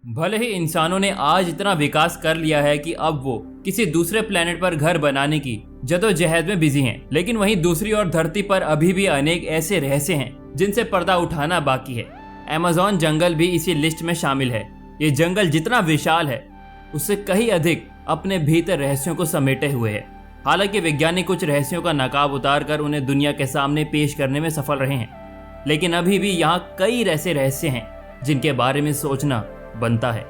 भले ही इंसानों ने आज इतना विकास कर लिया है कि अब वो किसी दूसरे प्लेनेट पर घर बनाने की जदोजहद में बिजी हैं, लेकिन वहीं दूसरी ओर धरती पर अभी भी अनेक ऐसे रहस्य हैं जिनसे पर्दा उठाना बाकी है। अमेज़न जंगल भी इसी लिस्ट में शामिल है। ये जंगल जितना विशाल है उससे कहीं अधिक अपने भीतर रहस्यों को समेटे हुए है। हालांकि वैज्ञानिक कुछ रहस्यों का नकाब उतार कर उन्हें दुनिया के सामने पेश करने में सफल रहे हैं, लेकिन अभी भी यहाँ कई ऐसे रहस्य हैं जिनके बारे में सोचना बनता है।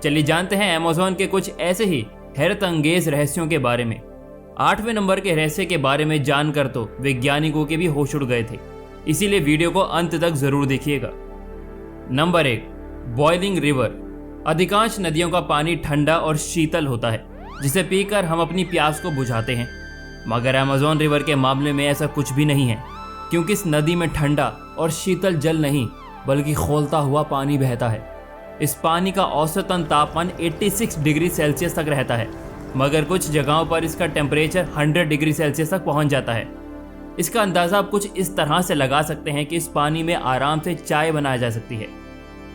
चलिए जानते हैं अमेज़न के कुछ ऐसे ही हैरत अंगेज रहस्यों के बारे में। 8वें नंबर के रहस्य के बारे में जानकर तो वैज्ञानिकों के भी होश उड़ गए थे, इसीलिए वीडियो को अंत तक जरूर देखिएगा। Number 1, boiling river. अधिकांश नदियों का पानी ठंडा और शीतल होता है, जिसे पीकर हम अपनी प्यास को बुझाते हैं, मगर अमेज़न रिवर के मामले में ऐसा कुछ भी नहीं है, क्योंकि इस नदी में ठंडा और शीतल जल नहीं बल्कि खौलता हुआ पानी बहता है। इस पानी का औसतन तापमान 86 डिग्री सेल्सियस तक रहता है, मगर कुछ जगहों पर इसका टेम्परेचर 100 डिग्री सेल्सियस तक पहुंच जाता है। इसका अंदाज़ा आप कुछ इस तरह से लगा सकते हैं कि इस पानी में आराम से चाय बनाई जा सकती है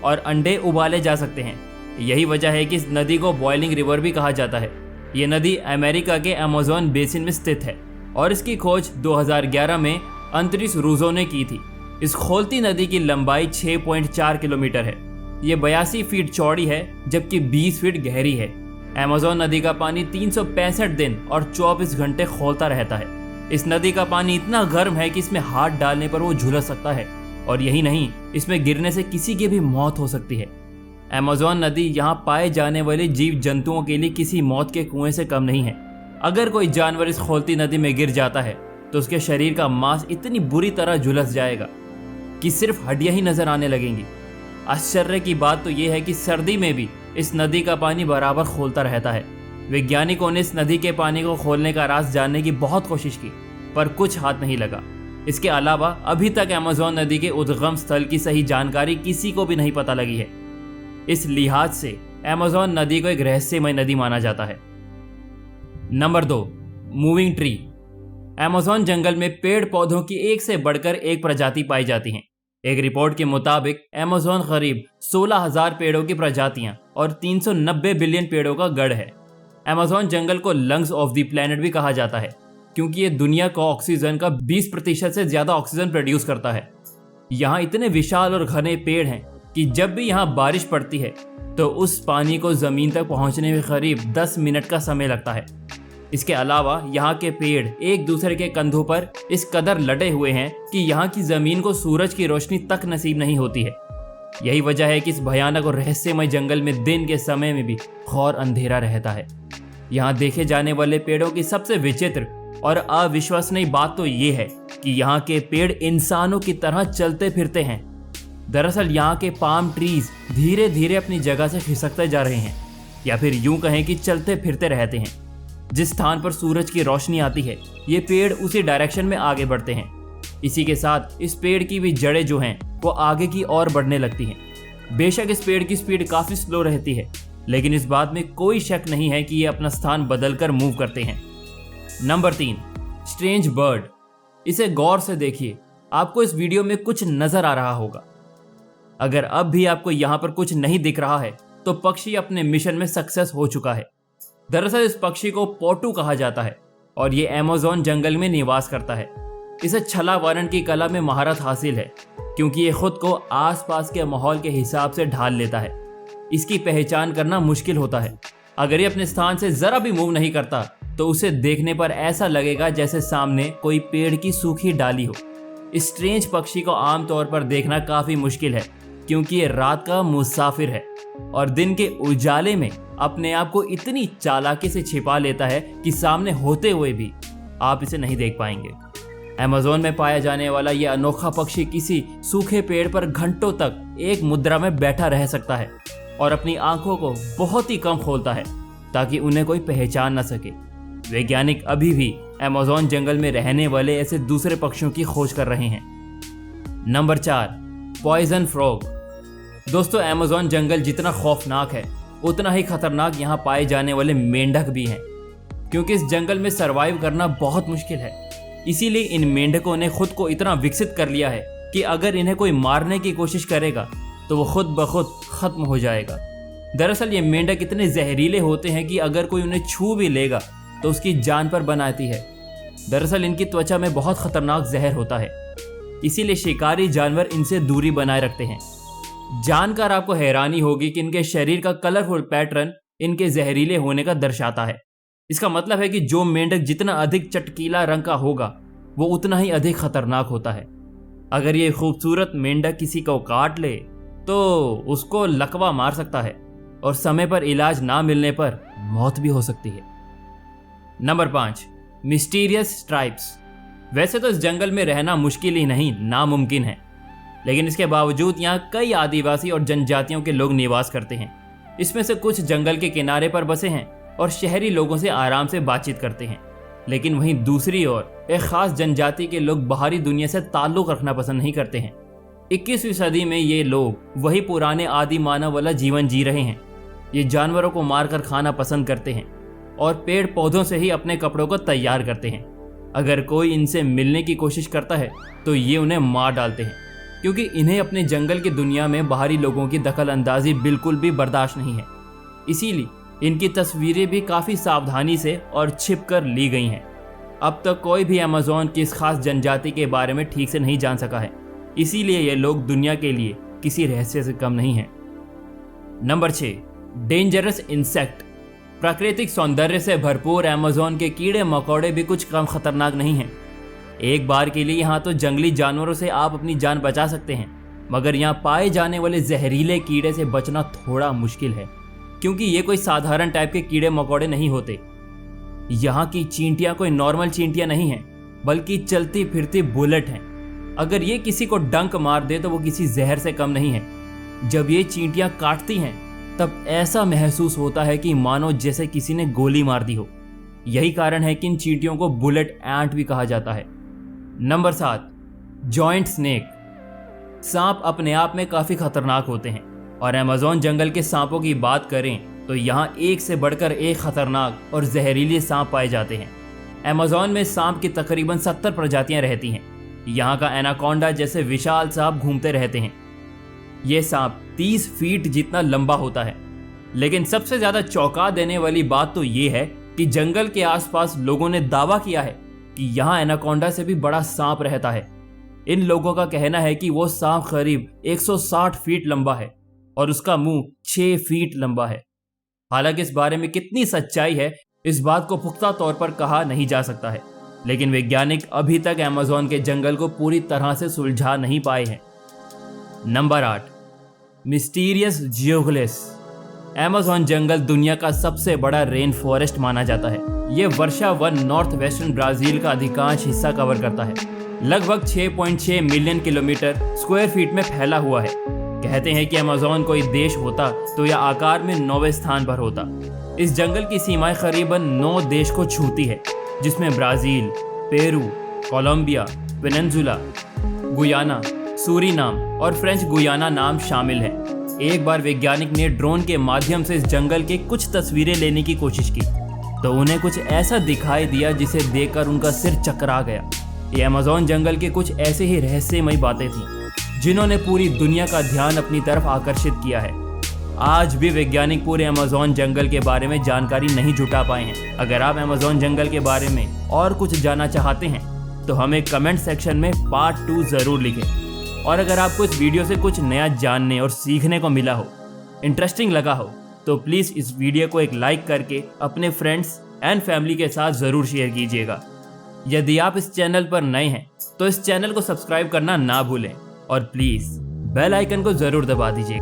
और अंडे उबाले जा सकते हैं। यही वजह है कि इस नदी को बॉइलिंग रिवर भी कहा जाता है। ये नदी अमेरिका के अमेज़न बेसिन में स्थित है और इसकी खोज 2011 में अंतरिक्ष रूजो ने की थी। इस खौलती नदी की लंबाई 6.4 किलोमीटर है। ये 82 फीट चौड़ी है जबकि 20 फीट गहरी है। अमेज़न नदी का पानी 365 दिन और 24 घंटे खौलता रहता है। इस नदी का पानी इतना गर्म है कि इसमें हाथ डालने पर वो झुलस सकता है, और यही नहीं, इसमें गिरने से किसी की भी मौत हो सकती है। अमेज़न नदी यहाँ पाए जाने वाले जीव जंतुओं के लिए किसी मौत के कुएं से कम नहीं है। अगर कोई जानवर इस खौलती नदी में गिर जाता है तो उसके शरीर का मांस इतनी बुरी तरह झुलस जाएगा कि सिर्फ हड्डियां ही नजर आने लगेंगी। आश्चर्य की बात तो यह है कि सर्दी में भी इस नदी का पानी बराबर खौलता रहता है। वैज्ञानिकों ने इस नदी के पानी को खोलने का राज जानने की बहुत कोशिश की, पर कुछ हाथ नहीं लगा। इसके अलावा अभी तक अमेज़न नदी के उद्गम स्थल की सही जानकारी किसी को भी नहीं पता लगी है। इस लिहाज से अमेज़न नदी को एक रहस्यमय नदी माना जाता है। Number 2, moving tree. अमेज़न जंगल में पेड़ पौधों की एक से बढ़कर एक प्रजाति पाई जाती हैं। एक रिपोर्ट के मुताबिक अमेज़न करीब 16,000 पेड़ों की प्रजातियां और 390 बिलियन पेड़ों का गढ़ है। अमेज़न जंगल को लंग्स ऑफ द प्लेनेट भी कहा जाता है, क्योंकि ये दुनिया को ऑक्सीजन का 20% से ज्यादा ऑक्सीजन प्रोड्यूस करता है। यहाँ इतने विशाल और घने पेड़ हैं कि जब भी यहाँ बारिश पड़ती है तो उस पानी को जमीन तक पहुँचने में करीब 10 मिनट का समय लगता है। इसके अलावा यहाँ के पेड़ एक दूसरे के कंधों पर इस कदर लटे हुए हैं कि यहाँ की जमीन को सूरज की रोशनी तक नसीब नहीं होती है। यही वजह है कि इस भयानक और रहस्यमय जंगल में दिन के समय में भी घोर अंधेरा रहता है। यहाँ देखे जाने वाले पेड़ों की सबसे विचित्र और अविश्वसनीय बात तो ये है कि यहाँ के पेड़ इंसानों की तरह चलते फिरते हैं। दरअसल यहाँ के पाम ट्रीज धीरे धीरे अपनी जगह से खिसकते जा रहे हैं, या फिर यूं कहें कि चलते फिरते रहते हैं। जिस स्थान पर सूरज की रोशनी आती है ये पेड़ उसी डायरेक्शन में आगे बढ़ते हैं। इसी के साथ इस पेड़ की भी जड़ें जो हैं वो आगे की ओर बढ़ने लगती हैं। बेशक इस पेड़ की स्पीड काफ़ी स्लो रहती है, लेकिन इस बात में कोई शक नहीं है कि ये अपना स्थान बदलकर मूव करते हैं। Number 3, strange bird. इसे गौर से देखिए, आपको इस वीडियो में कुछ नजर आ रहा होगा। अगर अब भी आपको यहाँ पर कुछ नहीं दिख रहा है तो पक्षी अपने मिशन में सक्सेस हो चुका है। दरअसल इस पक्षी को पोटू कहा जाता है और ये अमेज़न जंगल में निवास करता है। इसे छला वर्ण की कला में महारत हासिल है, क्योंकि ये खुद को आसपास के माहौल के हिसाब से ढाल लेता है। इसकी पहचान करना मुश्किल होता है। अगर ये अपने स्थान से जरा भी मूव नहीं करता तो उसे देखने पर ऐसा लगेगा जैसे सामने कोई पेड़ की सूखी डाली हो। इस स्ट्रेंज पक्षी को आमतौर पर देखना काफी मुश्किल है, क्योंकि ये रात का मुसाफिर है और दिन के उजाले में अपने आप को इतनी चालाकी से छिपा लेता है कि सामने होते हुए भी आप इसे नहीं देख पाएंगे। अमेज़न में पाया जाने वाला यह अनोखा पक्षी किसी सूखे पेड़ पर घंटों तक एक मुद्रा में बैठा रह सकता है और अपनी आंखों को बहुत ही कम खोलता है ताकि उन्हें कोई पहचान न सके। वैज्ञानिक अभी भी अमेज़न जंगल में रहने वाले ऐसे दूसरे पक्षियों की खोज कर रहे हैं। Number 4, poison frog. दोस्तों, अमेज़न जंगल जितना खौफनाक है उतना ही खतरनाक यहाँ पाए जाने वाले मेंढक भी हैं, क्योंकि इस जंगल में सरवाइव करना बहुत मुश्किल है। इसीलिए इन मेंढकों ने खुद को इतना विकसित कर लिया है कि अगर इन्हें कोई मारने की कोशिश करेगा तो वो खुद ब खुद ख़त्म हो जाएगा। दरअसल ये मेंढक इतने जहरीले होते हैं कि अगर कोई उन्हें छू भी लेगा तो उसकी जान पर बनाती है। दरअसल इनकी त्वचा में बहुत खतरनाक जहर होता है, इसीलिए शिकारी जानवर इनसे दूरी बनाए रखते हैं। जानकर आपको हैरानी होगी कि इनके शरीर का कलरफुल पैटर्न इनके जहरीले होने का दर्शाता है। इसका मतलब है कि जो मेंढक जितना अधिक चटकीला रंग का होगा वो उतना ही अधिक खतरनाक होता है। अगर ये खूबसूरत मेंढक किसी को काट ले तो उसको लकवा मार सकता है और समय पर इलाज ना मिलने पर मौत भी हो सकती है। Number 5, mysterious stripes. वैसे तो इस जंगल में रहना मुश्किल ही नहीं नामुमकिन है, लेकिन इसके बावजूद यहाँ कई आदिवासी और जनजातियों के लोग निवास करते हैं। इसमें से कुछ जंगल के किनारे पर बसे हैं और शहरी लोगों से आराम से बातचीत करते हैं, लेकिन वहीं दूसरी ओर एक खास जनजाति के लोग बाहरी दुनिया से ताल्लुक रखना पसंद नहीं करते हैं। 21वीं सदी में ये लोग वही पुराने आदि मानव वाला जीवन जी रहे हैं। ये जानवरों को मारकर खाना पसंद करते हैं और पेड़ पौधों से ही अपने कपड़ों को तैयार करते हैं। अगर कोई इनसे मिलने की कोशिश करता है तो ये उन्हें मार डालते हैं, क्योंकि इन्हें अपने जंगल की दुनिया में बाहरी लोगों की दखल अंदाजी बिल्कुल भी बर्दाश्त नहीं है। इसीलिए इनकी तस्वीरें भी काफ़ी सावधानी से और छिप कर ली गई हैं। अब तक कोई भी अमेज़न की इस खास जनजाति के बारे में ठीक से नहीं जान सका है, इसीलिए ये लोग दुनिया के लिए किसी रहस्य से कम नहीं हैं। Number 6, dangerous insect. प्राकृतिक सौंदर्य से भरपूर अमेज़न के कीड़े मकोड़े भी कुछ कम खतरनाक नहीं हैं। एक बार के लिए यहाँ तो जंगली जानवरों से आप अपनी जान बचा सकते हैं, मगर यहाँ पाए जाने वाले जहरीले कीड़े से बचना थोड़ा मुश्किल है, क्योंकि ये कोई साधारण टाइप के कीड़े मकोड़े नहीं होते। यहाँ की चींटियाँ कोई नॉर्मल चींटियाँ नहीं हैं, बल्कि चलती फिरती बुलेट हैं। अगर ये किसी को डंक मार दे तो वो किसी जहर से कम नहीं है। जब ये चींटियाँ काटती हैं तब ऐसा महसूस होता है कि मानो जैसे किसी ने गोली मार दी हो। यही कारण है कि इन चींटियों को बुलेट एंट भी कहा जाता है। Number 7, joint snake. सांप अपने आप में काफ़ी खतरनाक होते हैं और अमेज़न जंगल के सांपों की बात करें तो यहाँ एक से बढ़कर एक खतरनाक और जहरीले सांप पाए जाते हैं। अमेज़न में सांप की तकरीबन 70 प्रजातियाँ रहती हैं। यहाँ का एनाकोंडा जैसे विशाल सांप घूमते रहते हैं। ये सांप 30 फीट जितना लंबा होता है। लेकिन सबसे ज़्यादा चौंका देने वाली बात तो ये है कि जंगल के आसपास लोगों ने दावा किया है कि यहाँ एनाकोंडा से भी बड़ा सांप रहता है। इन लोगों का कहना है कि वो सांप करीब 160 फीट लंबा है और उसका मुंह 6 फीट लंबा है। हालांकि इस बारे में कितनी सच्चाई है इस बात को पुख्ता तौर पर कहा नहीं जा सकता है, लेकिन वैज्ञानिक अभी तक अमेज़न के जंगल को पूरी तरह से सुलझा नहीं पाए हैं। Number 8, mysterious geoglyphs. अमेज़न जंगल दुनिया का सबसे बड़ा रेन फॉरेस्ट माना जाता है। ये वर्षा वन नॉर्थ वेस्टर्न ब्राजील का अधिकांश हिस्सा कवर करता है। लगभग 6.6 मिलियन किलोमीटर स्क्वायर फीट में फैला हुआ है। कहते हैं कि अमेज़न कोई देश होता तो यह आकार में 9वें स्थान पर होता। इस जंगल की सीमाएं करीबन 9 देश को छूती है, जिसमें Brazil, Peru, Colombia, Venezuela, Guyana, Suriname और फ्रेंच गुयाना नाम शामिल हैं। एक बार वैज्ञानिक ने ड्रोन के माध्यम से इस जंगल के कुछ तस्वीरें लेने की कोशिश की तो उन्हें कुछ ऐसा दिखाई दिया जिसे देखकर उनका सिर चकरा गया। ये अमेज़न जंगल के कुछ ऐसे ही रहस्यमयी बातें थीं जिन्होंने पूरी दुनिया का ध्यान अपनी तरफ आकर्षित किया है। आज भी वैज्ञानिक पूरे अमेज़न जंगल के बारे में जानकारी नहीं जुटा पाए हैं। अगर आप अमेज़न जंगल के बारे में और कुछ जानना चाहते हैं तो हमें कमेंट सेक्शन में पार्ट 2 ज़रूर लिखें। और अगर आपको इस वीडियो से कुछ नया जानने और सीखने को मिला हो, इंटरेस्टिंग लगा हो, तो प्लीज़ इस वीडियो को एक लाइक करके अपने फ्रेंड्स एंड फैमिली के साथ ज़रूर शेयर कीजिएगा। यदि आप इस चैनल पर नए हैं तो इस चैनल को सब्सक्राइब करना ना भूलें और प्लीज़ बेल आइकन को ज़रूर दबा दीजिए।